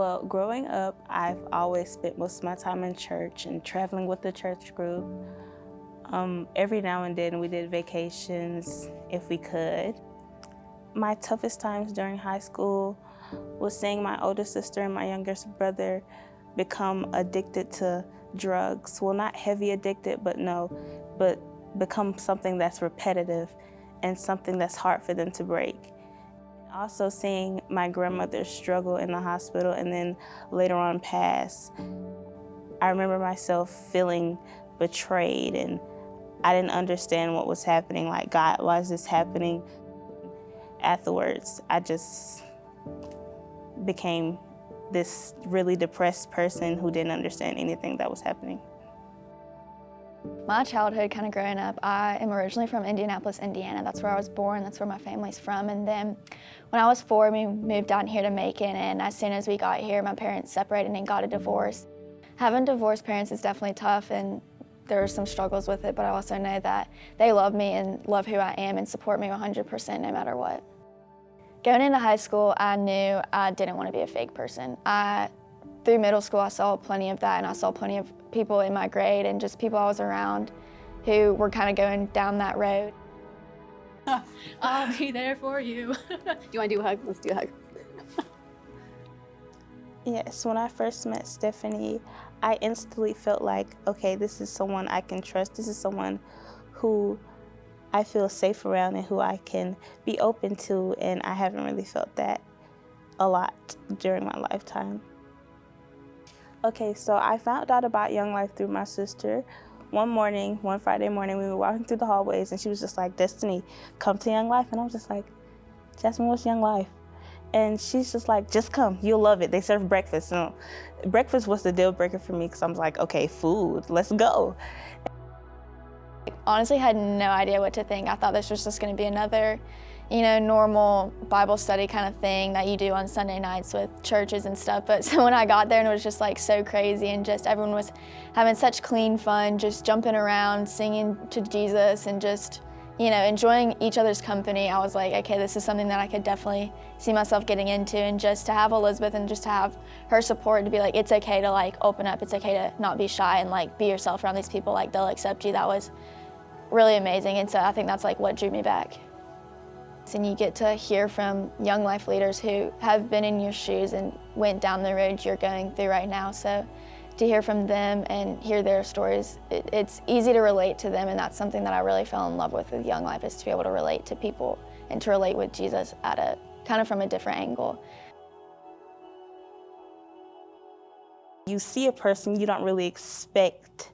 Well, growing up, I've always spent most of my time in church and traveling with the church group. Every now and then we did vacations if we could. My toughest times during high school was seeing my older sister and my youngest brother become addicted to drugs. Well, not heavy addicted, but become something that's repetitive and something that's hard for them to break. Also seeing my grandmother struggle in the hospital and then later on pass. I remember myself feeling betrayed and I didn't understand what was happening. Like, God, why is this happening? Afterwards, I just became this really depressed person who didn't understand anything that was happening. My childhood kind of growing up, I am originally from Indianapolis, Indiana. That's where I was born, that's where my family's from. And then when I was 4, we moved down here to Macon, and as soon as we got here, my parents separated and got a divorce. Having divorced parents is definitely tough, and there are some struggles with it, but I also know that they love me and love who I am and support me 100% no matter what. Going into high school, I knew I didn't want to be a fake person. Through middle school, I saw plenty of that, and I saw plenty of people in my grade and just people I was around who were kind of going down that road. I'll be there for you. Do you want to do a hug? Let's do a hug. Yes, when I first met Stephanie, I instantly felt like, okay, this is someone I can trust. This is someone who I feel safe around and who I can be open to, and I haven't really felt that a lot during my lifetime. Okay, so I found out about Young Life through my sister. One Friday morning, we were walking through the hallways and she was just like, Destiny, come to Young Life. And I was just like, Jasmine, what's Young Life? And she's just like, just come, you'll love it. They serve breakfast. So breakfast was the deal breaker for me because I was like, okay, food, let's go. Honestly, I had no idea what to think. I thought this was just going to be another, normal Bible study kind of thing that you do on Sunday nights with churches and stuff. But so when I got there, and it was just like so crazy, and just everyone was having such clean fun, just jumping around, singing to Jesus, and just, enjoying each other's company. I was like, okay, this is something that I could definitely see myself getting into. And just to have Elizabeth and just to have her support to be like, it's okay to like open up, it's okay to not be shy and like be yourself around these people, like they'll accept you. That was really amazing, and so I think that's like what drew me back. And you get to hear from young life leaders who have been in your shoes and went down the road you're going through right now. So to hear from them and hear their stories, it's easy to relate to them, and that's something that I really fell in love with Young Life, is to be able to relate to people and to relate with Jesus at a kind of from a different angle. You see a person you don't really expect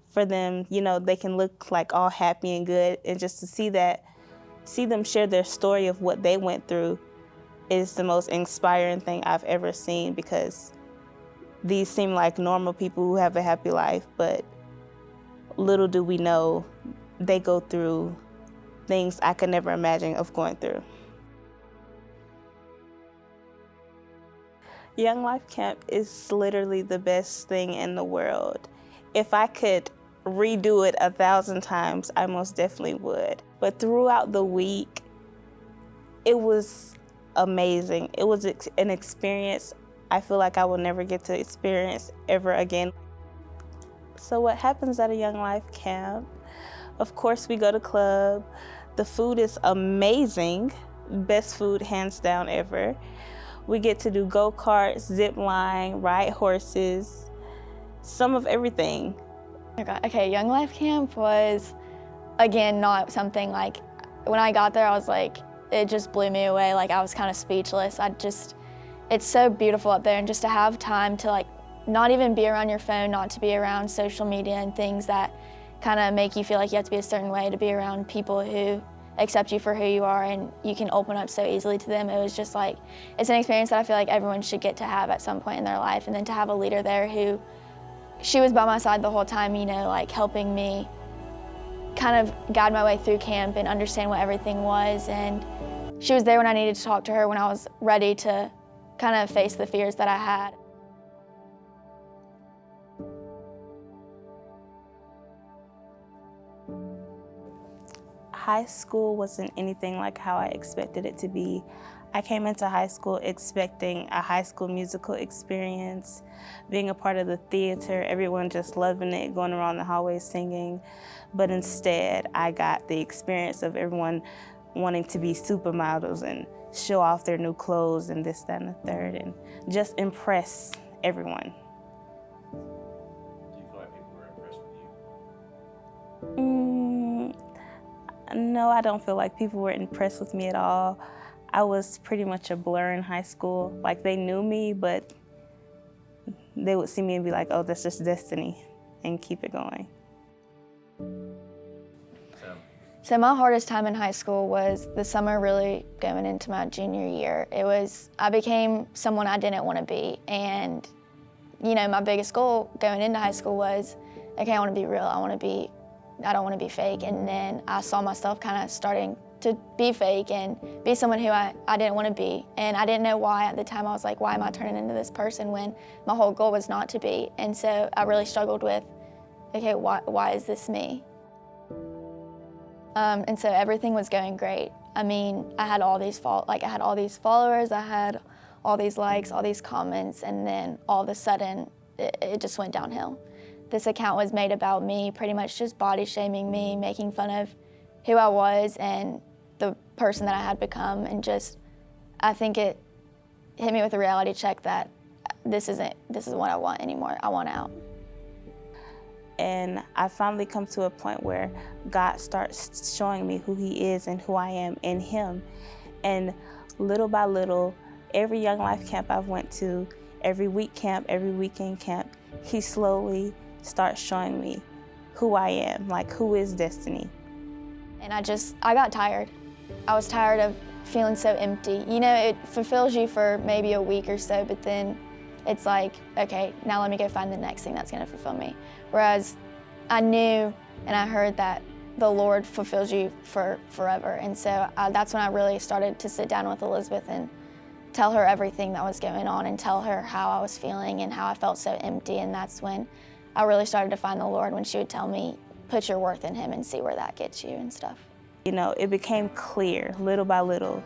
for them, they can look like all happy and good, and just to see them share their story of what they went through is the most inspiring thing I've ever seen, because these seem like normal people who have a happy life, but little do we know they go through things I could never imagine of going through. Young Life Camp is literally the best thing in the world. If I could redo it 1,000 times, I most definitely would. But throughout the week, it was amazing. It was an experience I feel like I will never get to experience ever again. So what happens at a Young Life Camp? Of course, we go to club. The food is amazing. Best food, hands down, ever. We get to do go-karts, zip line, ride horses, some of everything. Okay, Young Life Camp was, again, not something like, when I got there, I was like, it just blew me away. Like, I was kind of speechless. It's so beautiful up there, and just to have time to like, not even be around your phone, not to be around social media and things that kind of make you feel like you have to be a certain way, to be around people who accept you for who you are and you can open up so easily to them. It was just like, it's an experience that I feel like everyone should get to have at some point in their life. And then to have a leader there who, she was by my side the whole time, like helping me kind of guide my way through camp and understand what everything was. And she was there when I needed to talk to her, when I was ready to kind of face the fears that I had. High school wasn't anything like how I expected it to be. I came into high school expecting a high school musical experience, being a part of the theater, everyone just loving it, going around the hallways singing. But instead, I got the experience of everyone wanting to be supermodels and show off their new clothes and this, that, and the third, and just impress everyone. Do you feel like people were impressed with you? No, I don't feel like people were impressed with me at all. I was pretty much a blur in high school. Like, they knew me, but they would see me and be like, oh, that's just destiny, and keep it going. So my hardest time in high school was the summer really going into my junior year. I became someone I didn't want to be. And, you know, my biggest goal going into high school was, okay, I want to be real. I don't want to be fake. And then I saw myself kind of starting to be fake and be someone who I didn't want to be. And I didn't know why at the time. I was like, why am I turning into this person when my whole goal was not to be? And so I really struggled with, okay, why is this me? And so everything was going great. I mean, I had all these followers, I had all these likes, all these comments, and then all of a sudden, it just went downhill. This account was made about me, pretty much just body shaming me, making fun of who I was and the person that I had become, and just, I think it hit me with a reality check that this isn't what I want anymore. I want out. And I finally come to a point where God starts showing me who He is and who I am in Him. And little by little, every Young Life camp I've went to, every week camp, every weekend camp, He slowly starts showing me who I am, like who is Destiny. And I got tired. I was tired of feeling so empty. You know, it fulfills you for maybe a week or so, but then it's like, okay, now let me go find the next thing that's gonna fulfill me. Whereas I knew and I heard that the Lord fulfills you for forever. And so that's when I really started to sit down with Elizabeth and tell her everything that was going on and tell her how I was feeling and how I felt so empty. And that's when I really started to find the Lord, when she would tell me, put your worth in Him and see where that gets you and stuff. You know, it became clear little by little.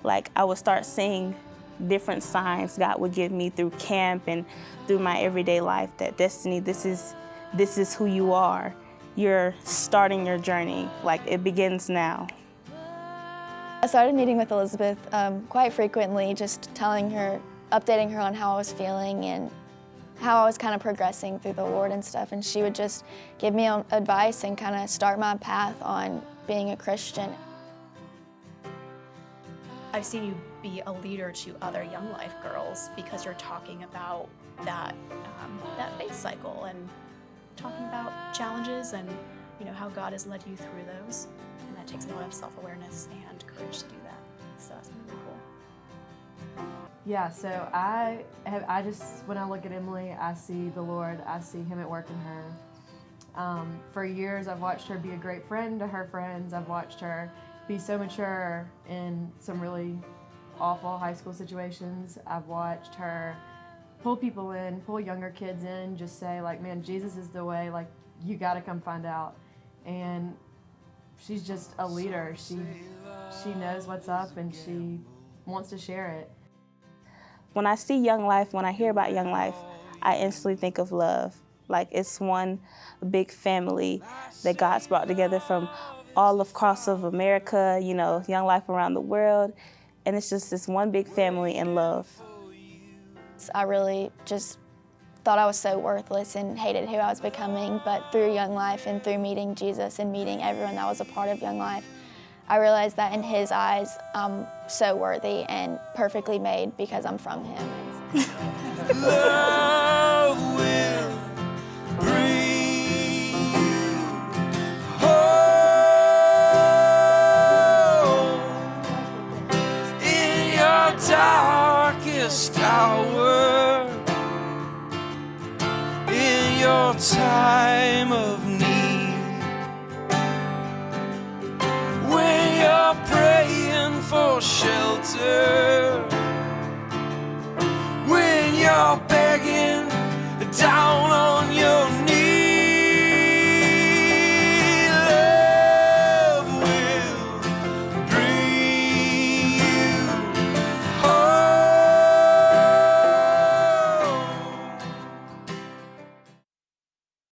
Like, I would start seeing different signs God would give me through camp and through my everyday life that Destiny, this is who you are. You're starting your journey. Like, it begins now. I started meeting with Elizabeth quite frequently, just telling her, updating her on how I was feeling and how I was kind of progressing through the Lord and stuff. And she would just give me advice and kind of start my path on being a Christian. I've seen you be a leader to other Young Life girls because you're talking about that faith cycle and talking about challenges and, you know, how God has led you through those. And that takes a lot of self-awareness and courage to do that. So that's really cool. Yeah, so when I look at Emily, I see the Lord, I see Him at work in her. For years, I've watched her be a great friend to her friends. I've watched her be so mature in some really awful high school situations. I've watched her pull people in, pull younger kids in, just say, like, man, Jesus is the way, like, you gotta come find out. And she's just a leader. She knows what's up and she wants to share it. When I see Young Life, when I hear about Young Life, I instantly think of love. Like, it's one big family that God's brought together from all across of America, you know, Young Life around the world. And it's just this one big family in love. I really just thought I was so worthless and hated who I was becoming, but through Young Life and through meeting Jesus and meeting everyone that was a part of Young Life, I realized that in His eyes, I'm so worthy and perfectly made because I'm from Him. Love will bring you home in your darkest hour, in your time of need, when you're praying for shelter.